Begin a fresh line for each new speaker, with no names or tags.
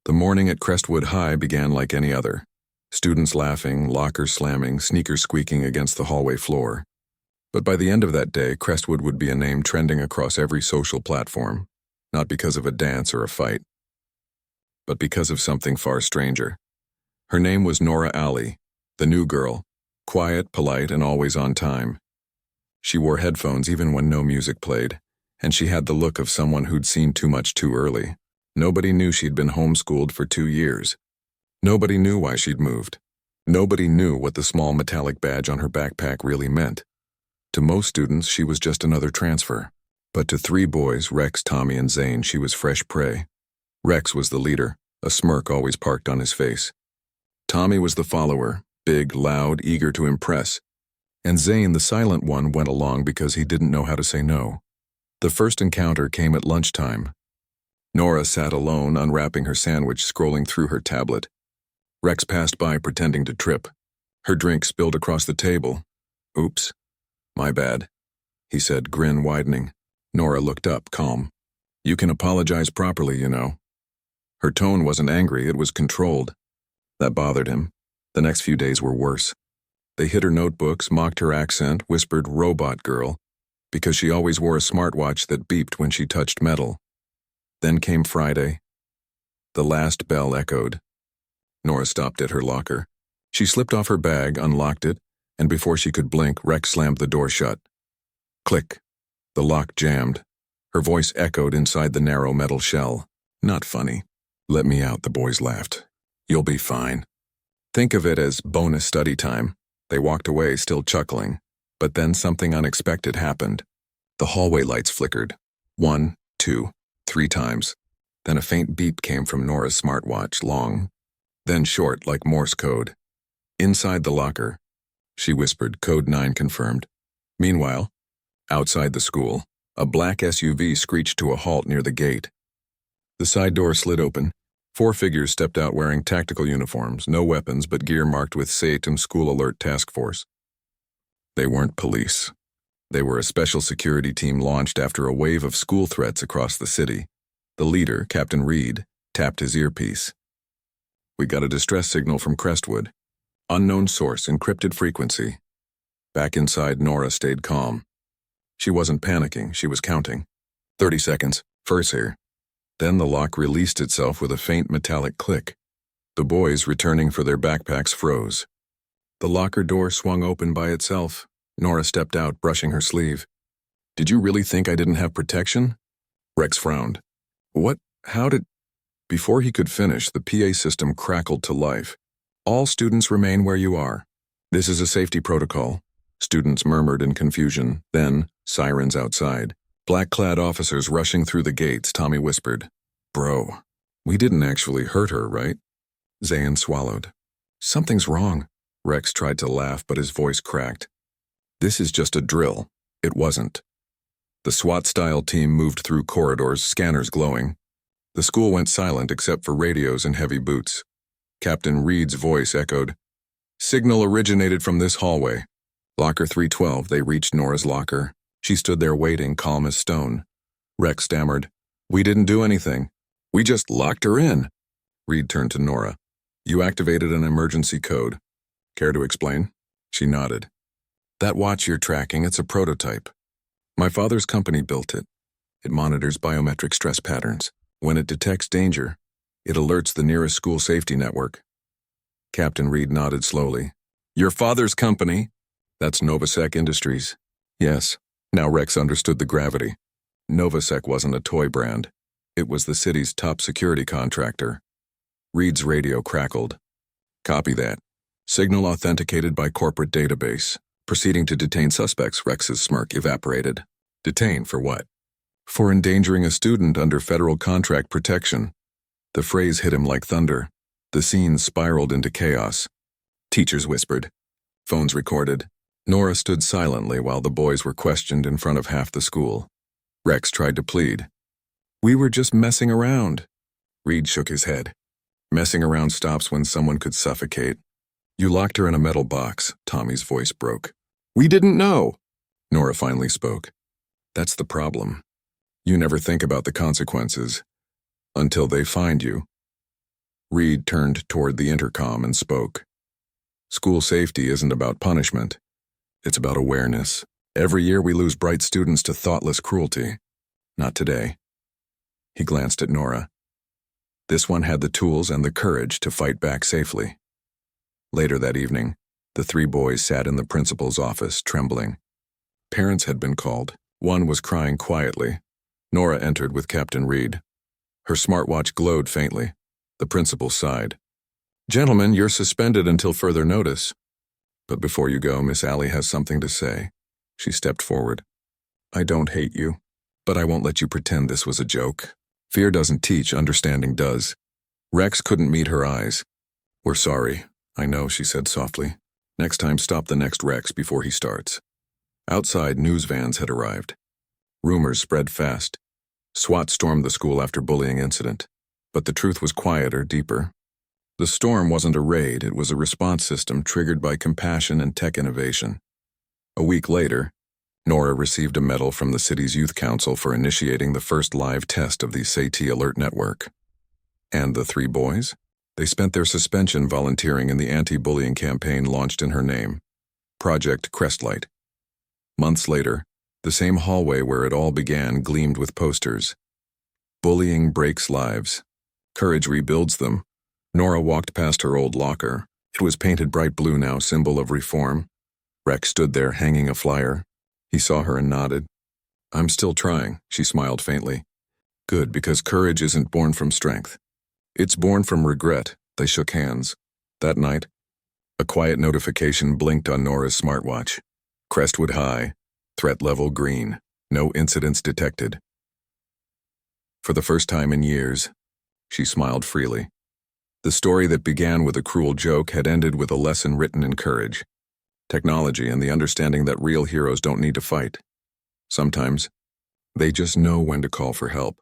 The morning at Crestwood High began like any other. Students laughing, lockers slamming, sneakers squeaking against the hallway floor. But by the end of that day, Crestwood would be a name trending across every social platform, not because of a dance or a fight, but because of something far stranger. Her name was Nora Alley, the new girl, quiet, polite, and always on time. She wore headphones even when no music played, and she had the look of someone who'd seen too much too early. Nobody knew she'd been homeschooled for 2 years. Nobody knew why she'd moved. Nobody knew what the small metallic badge on her backpack really meant. To most students, she was just another transfer. But to 3 boys, Rex, Tommy, and Zane, she was fresh prey. Rex was the leader, a smirk always parked on his face. Tommy was the follower, big, loud, eager to impress. And Zane, the silent one, went along because he didn't know how to say no. The first encounter came at lunchtime. Nora sat alone, unwrapping her sandwich, scrolling through her tablet. Rex passed by, pretending to trip. Her drink spilled across the table. "Oops. My bad," he said, grin widening. Nora looked up, calm. "You can apologize properly, you know." Her tone wasn't angry, it was controlled. That bothered him. The next few days were worse. They hid her notebooks, mocked her accent, whispered "robot girl," because she always wore a smartwatch that beeped when she touched metal. Then came Friday. The last bell echoed. Nora stopped at her locker. She slipped off her bag, unlocked it, and before she could blink, Rex slammed the door shut. Click. The lock jammed. Her voice echoed inside the narrow metal shell. "Not funny." "Let me out," the boys laughed. "You'll be fine. Think of it as bonus study time." They walked away, still chuckling. But then something unexpected happened. The hallway lights flickered. 1, 2, 3 times. Then a faint beep came from Nora's smartwatch, long, then short like Morse code. Inside the locker, she whispered, "Code 9 confirmed." Meanwhile, outside the school, a black SUV screeched to a halt near the gate. The side door slid open. 4 figures stepped out wearing tactical uniforms, no weapons but gear marked with SATM School Alert Task Force. They weren't police. They were a special security team launched after a wave of school threats across the city. The leader, Captain Reed, tapped his earpiece. "We got a distress signal from Crestwood. Unknown source, encrypted frequency." Back inside, Nora stayed calm. She wasn't panicking, she was counting. 30 seconds, first here. Then the lock released itself with a faint metallic click. The boys, returning for their backpacks, froze. The locker door swung open by itself. Nora stepped out, brushing her sleeve. "Did you really think I didn't have protection?" Rex frowned. "What? How did—" Before he could finish, the PA system crackled to life. "All students remain where you are. This is a safety protocol." Students murmured in confusion. Then, sirens outside. Black-clad officers rushing through the gates, Tommy whispered. "Bro, we didn't actually hurt her, right?" Zane swallowed. "Something's wrong." Rex tried to laugh, but his voice cracked. "This is just a drill." It wasn't. The SWAT-style team moved through corridors, scanners glowing. The school went silent except for radios and heavy boots. Captain Reed's voice echoed. "Signal originated from this hallway." Locker 312, they reached Nora's locker. She stood there waiting, calm as stone. Rex stammered. "We didn't do anything. We just locked her in." Reed turned to Nora. "You activated an emergency code. Care to explain?" She nodded. "That watch you're tracking, it's a prototype. My father's company built it. It monitors biometric stress patterns. When it detects danger, it alerts the nearest school safety network." Captain Reed nodded slowly. "Your father's company?" "That's Novasec Industries." "Yes." Now Rex understood the gravity. Novasec wasn't a toy brand. It was the city's top security contractor. Reed's radio crackled. "Copy that. Signal authenticated by corporate database. Proceeding to detain suspects." Rex's smirk evaporated. "Detain for what?" "For endangering a student under federal contract protection." The phrase hit him like thunder. The scene spiraled into chaos. Teachers whispered. Phones recorded. Nora stood silently while the boys were questioned in front of half the school. Rex tried to plead. "We were just messing around." Reed shook his head. "Messing around stops when someone could suffocate." "You locked her in a metal box." Tommy's voice broke. "We didn't know." Nora finally spoke. "That's the problem. You never think about the consequences. Until they find you." Reed turned toward the intercom and spoke. School safety isn't about punishment. It's about awareness. Every year we lose bright students to thoughtless cruelty. Not today. He glanced at Nora. This one had the tools and the courage to fight back safely. Later that evening, the three boys sat in the principal's office, trembling. Parents had been called. One was crying quietly. Nora entered with Captain Reed. Her smartwatch glowed faintly. The principal sighed. "Gentlemen, you're suspended until further notice. But before you go, Miss Allie has something to say." She stepped forward. "I don't hate you, but I won't let you pretend this was a joke. Fear doesn't teach, understanding does." Rex couldn't meet her eyes. "We're sorry, I know," she said softly. "Next time, stop the next Rex before he starts." Outside, news vans had arrived. Rumors spread fast. SWAT stormed the school after bullying incident. But the truth was quieter, deeper. The storm wasn't a raid, it was a response system triggered by compassion and tech innovation. A week later, Nora received a medal from the city's youth council for initiating the first live test of the SAT alert network. And the three boys? They spent their suspension volunteering in the anti-bullying campaign launched in her name, Project Crestlight. Months later, the same hallway where it all began gleamed with posters. "Bullying breaks lives. Courage rebuilds them." Nora walked past her old locker. It was painted bright blue now, symbol of reform. Rex stood there, hanging a flyer. He saw her and nodded. "I'm still trying," she smiled faintly. "Good, because courage isn't born from strength. It's born from regret." They shook hands. That night, a quiet notification blinked on Nora's smartwatch. Crestwood High, threat level green, no incidents detected. For the first time in years, she smiled freely. The story that began with a cruel joke had ended with a lesson written in courage, technology, and the understanding that real heroes don't need to fight. Sometimes, they just know when to call for help.